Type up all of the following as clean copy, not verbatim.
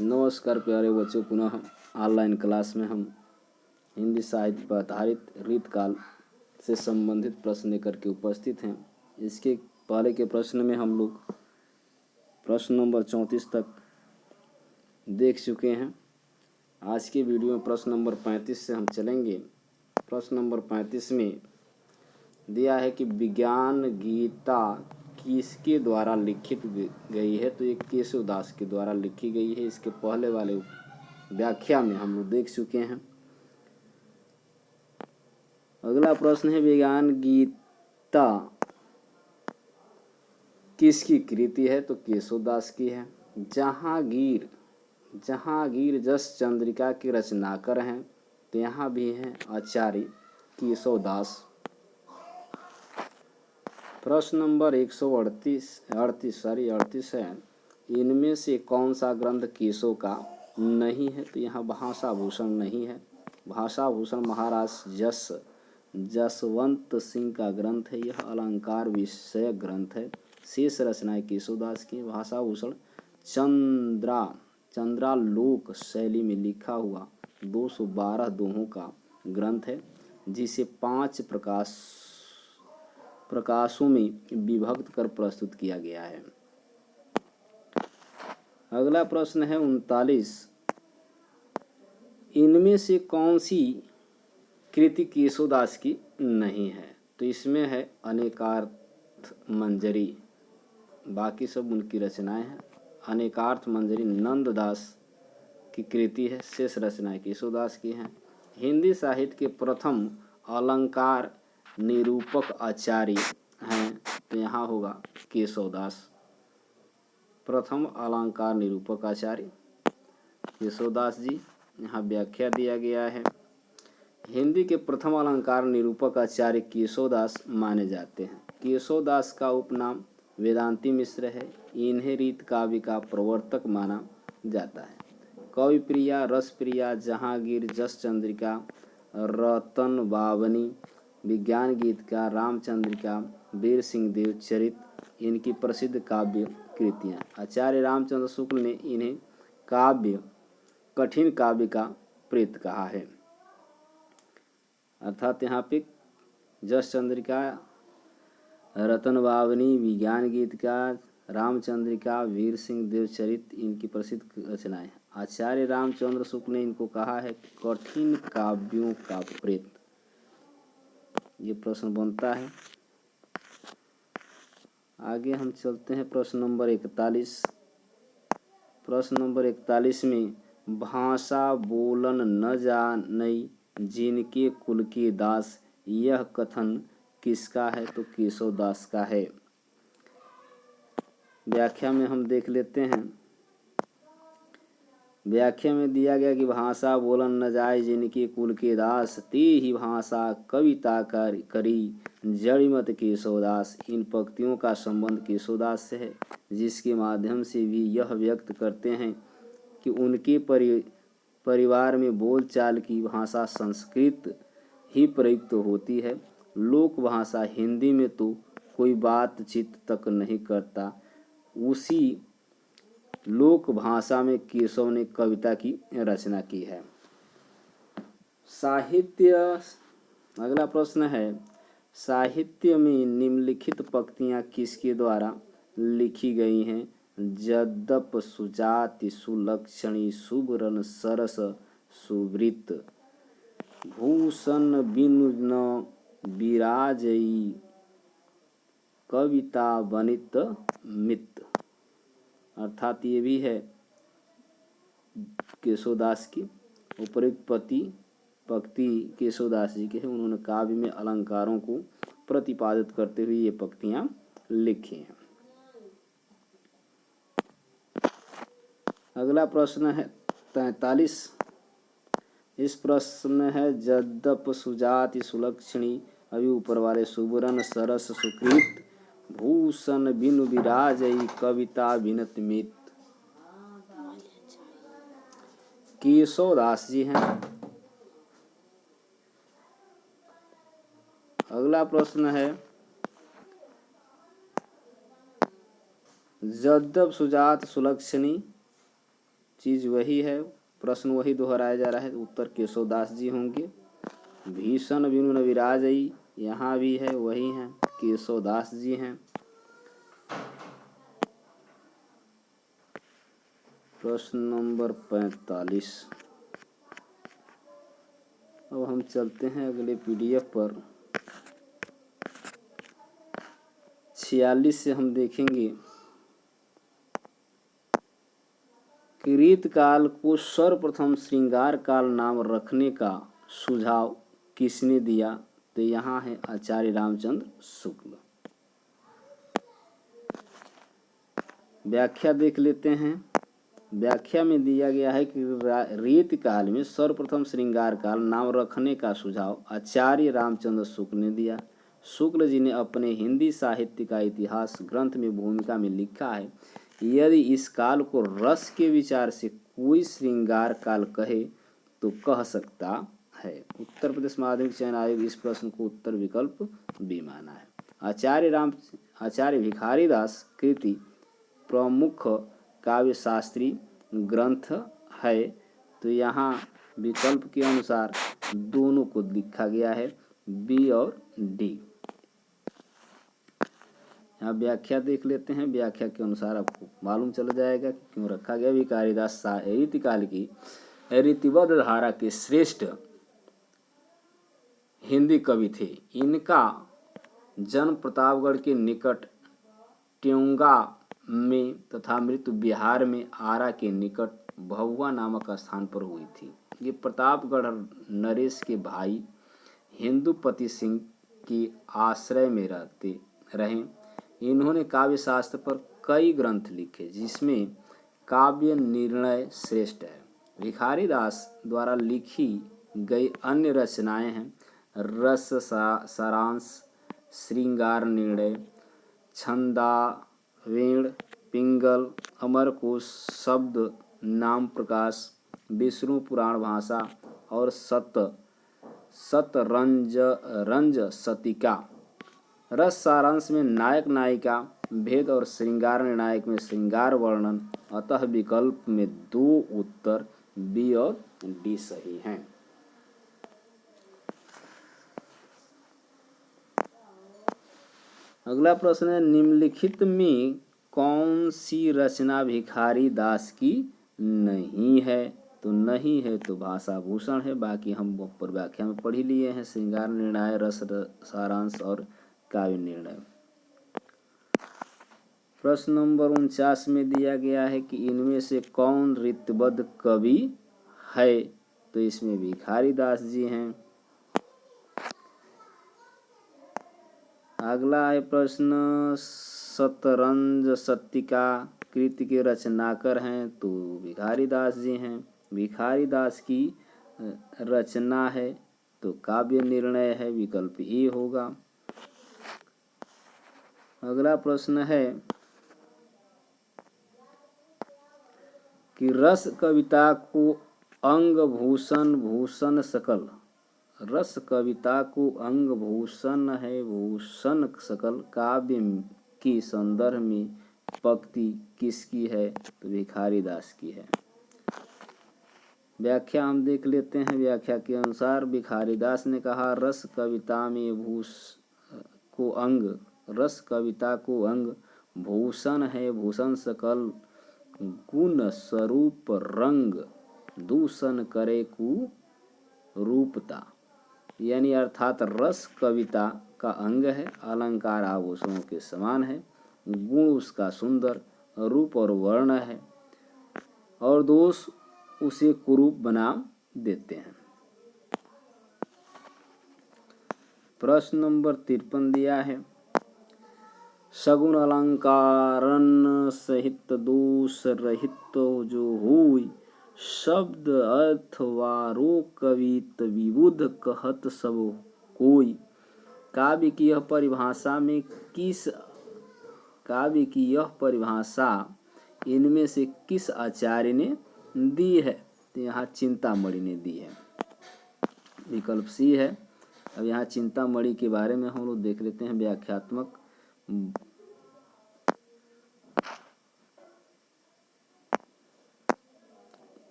नमस्कार प्यारे बच्चों, पुनः ऑनलाइन क्लास में हम हिंदी साहित्य पर आधारित रीतकाल से संबंधित प्रश्न लेकर के उपस्थित हैं। इसके पहले के प्रश्न में हम लोग प्रश्न नंबर 34 तक देख चुके हैं। आज के वीडियो में प्रश्न नंबर 35 से हम चलेंगे। प्रश्न नंबर 35 में दिया है कि विज्ञान गीता किसके द्वारा लिखित गई है, तो ये केशव दास के द्वारा लिखी गई है। इसके पहले वाले व्याख्या में हम लोग देख चुके हैं। अगला प्रश्न है, विज्ञान गीता किसकी कृति है, तो केशव दास की है। जहांगीर जस चंद्रिका के रचनाकार हैं, तो यहाँ भी हैं आचार्य केशव दास। प्रश्न नंबर 138 है, इनमें से कौन सा ग्रंथ केशव का नहीं है, तो यहाँ भाषा भूषण नहीं है। भाषा भूषण महाराज जसवंत सिंह का ग्रंथ है। यह अलंकार विषयक ग्रंथ है। शेष रचनाएं केशवदास की। भाषा भूषण चंद्रालोक शैली में लिखा हुआ 212 दोहों का ग्रंथ है, जिसे 5 प्रकाशों में विभक्त कर प्रस्तुत किया गया है। अगला प्रश्न है 39, इनमें से कौन सी कृति केशवदास की नहीं है, तो इसमें है अनेकार्थ मंजरी। बाकी सब उनकी रचनाएं हैं। अनेकार्थ मंजरी नंददास की कृति है। शेष रचनाएं केशवदास की हैं। हिंदी साहित्य के प्रथम अलंकार निरूपक आचार्य हैं, तो यहाँ होगा केशवदास। प्रथम अलंकार निरूपक आचार्य केशवदास जी। यहाँ व्याख्या दिया गया है। हिंदी के प्रथम अलंकार निरूपक आचार्य केशवदास माने जाते हैं। केशवदास का उपनाम वेदांती मिश्र है। इन्हें रीत काव्य का प्रवर्तक माना जाता है। कवि प्रिया, रस प्रिया, जहांगीर, जस चंद्रिका, रतन बावनी, विज्ञान गीत का, रामचंद्रिका, वीर सिंह देव चरित इनकी प्रसिद्ध काव्य कृतियाँ। आचार्य रामचंद्र शुक्ल ने इन्हें कठिन काव्य का प्रेत कहा है। अर्थात यहाँ पे जस चंद्रिका, रतन बावनी, विज्ञान गीत का, रामचंद्रिका, वीर सिंह देव चरित इनकी प्रसिद्ध रचनाएं। आचार्य रामचंद्र शुक्ल ने इनको कहा है कठिन काव्यों का प्रेत। ये प्रश्न बनता है। आगे हम चलते हैं प्रश्न नंबर 41। प्रश्न नंबर 41 में, भाषा बोलन न जानई जिनके कुल के दास, यह कथन किसका है, तो केशव दास का है। व्याख्या में हम देख लेते हैं। व्याख्या में दिया गया कि भाषा बोलन न जाए जिनके कुल के दास, ते ही भाषा कविता करी जड़िमत केशवदास। इन पंक्तियों का संबंध केशवदास से है, जिसके माध्यम से भी यह व्यक्त करते हैं कि उनके परिवार में बोलचाल की भाषा संस्कृत ही प्रयुक्त होती है। लोक भाषा हिंदी में तो कोई बातचीत तक नहीं करता। उसी लोक भाषा में केशव ने कविता की रचना की है। साहित्य। अगला प्रश्न है, साहित्य में निम्नलिखित पंक्तियाँ किसके द्वारा लिखी गई हैं? जद्यप सुजाति सुलक्षणी शुभरन सरस सुवृत, भूषण बिनु न विराजई कविता बनित मित। अर्थात ये भी है केशवदास की। उपयुक्त पंक्ति केशवदास जी के हैं। उन्होंने काव्य में अलंकारों को प्रतिपादित करते हुए ये पंक्तियां लिखी हैं। अगला प्रश्न है 43। इस प्रश्न है, जद्यप सुजाति सुलक्षणी, अभी ऊपर वाले सुबरन सरस सुकृत, भूषण बिनु विराजई कविता बिनत मित। केशवदास जी हैं। अगला प्रश्न है, जद्यप सुजात सुलक्षणी चीज़ वही है, प्रश्न वही दोहराया जा रहा है। उत्तर केशवदास जी होंगे। भीषण विनु नविराजई यहाँ भी है, वही हैं, केशवदास जी हैं। प्रश्न नंबर 45। अब हम चलते हैं अगले PDF पर। 46 से हम देखेंगे कि रीतकाल को सर्वप्रथम श्रृंगार काल नाम रखने का सुझाव किसने दिया? तो यहाँ है आचार्य रामचंद्र शुक्ल। व्याख्या देख लेते हैं। व्याख्या में दिया गया है कि रीतकाल में सर्वप्रथम श्रृंगार काल नाम रखने का सुझाव आचार्य रामचंद्र शुक्ल ने दिया। शुक्ल जी ने अपने हिंदी साहित्य का इतिहास ग्रंथ में भूमिका में लिखा है, यदि इस काल को रस के विचार से कोई श्रृंगार काल कहे तो कह सकता है। उत्तर प्रदेश माध्यमिक चयन आयोग इस प्रश्न को उत्तर विकल्प बी माना है। आचार्य भिखारीदास कृति प्रमुख काव्य शास्त्री ग्रंथ है, तो यहाँ विकल्प के अनुसार दोनों को लिखा गया है, बी और डी। यहाँ व्याख्या देख लेते हैं। व्याख्या के अनुसार आपको मालूम चल जाएगा कि क्यों रखा गया। भिखारीदास रीतिकाल की रीतिबद्ध धारा के श्रेष्ठ हिंदी कवि थे। इनका जन्म प्रतापगढ़ के निकट ट्योंगा में तथा मृत्यु बिहार में आरा के निकट भभुआ नामक स्थान पर हुई थी। ये प्रतापगढ़ नरेश के भाई हिंदुपति सिंह के आश्रय में रहे। इन्होंने काव्य शास्त्र पर कई ग्रंथ लिखे, जिसमें काव्य निर्णय श्रेष्ठ है। भिखारीदास द्वारा लिखी गई अन्य रचनाएं हैं रस सारांश, श्रृंगार निर्णय, छंदावेण, पिंगल, अमरकोश, शब्द नाम प्रकाश, विष्णु पुराण भाषा और रंज सतिका। रस सारांश में नायक नायिका भेद और श्रृंगार निर्णायक में श्रृंगार वर्णन। अतः विकल्प में 2 उत्तर बी और डी सही हैं। अगला प्रश्न है, निम्नलिखित में कौन सी रचना भिखारीदास की नहीं है? तो नहीं है तो भाषा भूषण है। बाकी हम ऊपर व्याख्या में पढ़ ही लिए हैं, श्रृंगार निर्णय, रस सारांश और काव्य निर्णय। प्रश्न नंबर 49 में दिया गया है कि इनमें से कौन रीतिबद्ध कवि है? तो इसमें भिखारीदास जी हैं। अगला है प्रश्न, शतरंज सत्तिका कृति के रचनाकार हैं, तो भिखारीदास जी हैं। भिखारीदास की रचना है तो काव्य निर्णय है, विकल्प ए होगा। अगला प्रश्न है कि रस कविता को अंग भूषण भूषण सकल। रस कविता को अंग भूषण है भूषण सकल काव्य के संदर्भ में पंक्ति किसकी है? तो भिखारीदास की है। व्याख्या हम देख लेते हैं। व्याख्या के अनुसार भिखारीदास ने कहा, रस कविता को अंग भूषण है भूषण सकल गुण स्वरूप रंग दूषण करे रूपता। यानी अर्थात रस कविता का अंग है, अलंकार आभूषणों के समान है, गुण उसका सुंदर, रूप और वर्ण है, और दोष उसे कुरूप बना देते हैं। प्रश्न नंबर 53 दिया है, सगुण अलंकारन सहित दोष रहित जो हुई शब्द अर्थ वारो कवित विबुध कहत सब कोई। काव्य की यह परिभाषा इनमें से किस आचार्य ने दी है? तो यहाँ चिंतामणि ने दी है, विकल्प सी है। अब यहाँ चिंतामणि के बारे में हम लोग देख लेते हैं व्याख्यात्मक।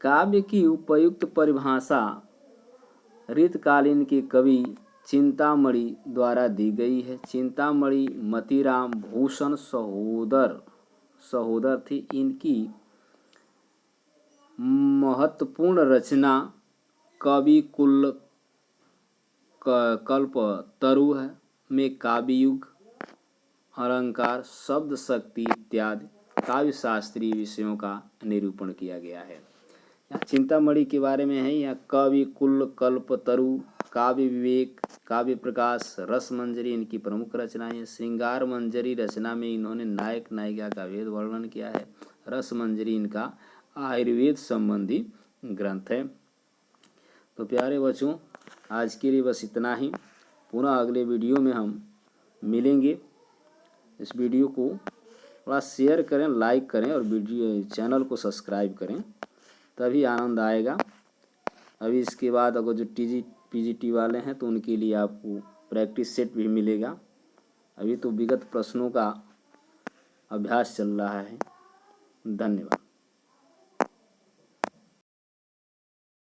काव्य की उपयुक्त परिभाषा रीतकालीन के कवि चिंतामणि द्वारा दी गई है। चिंतामणि मतीराम भूषण सहोदर थे। इनकी महत्वपूर्ण रचना कवि कुल कल्पतरु है में काव्ययुग, अलंकार, शब्द शक्ति इत्यादि काव्य शास्त्रीय विषयों का निरूपण किया गया है। यहाँ चिंतामणि के बारे में है। यहाँ कवि कुल कल्पतरु, काव्य विवेक, काव्य प्रकाश, रस मंजरी इनकी प्रमुख रचनाएं हैं। श्रृंगार मंजरी रचना में इन्होंने नायक नायिका का भेद वर्णन किया है। रस मंजरी इनका आयुर्वेद संबंधी ग्रंथ है। तो प्यारे बच्चों, आज के लिए बस इतना ही। पुनः अगले वीडियो में हम मिलेंगे। इस वीडियो को थोड़ा शेयर करें, लाइक करें और वीडियो चैनल को सब्सक्राइब करें, तभी आनंद आएगा। अभी इसके बाद अगर जो पीजीटी वाले हैं तो उनके लिए आपको प्रैक्टिस सेट भी मिलेगा। अभी तो विगत प्रश्नों का अभ्यास चल रहा है। धन्यवाद।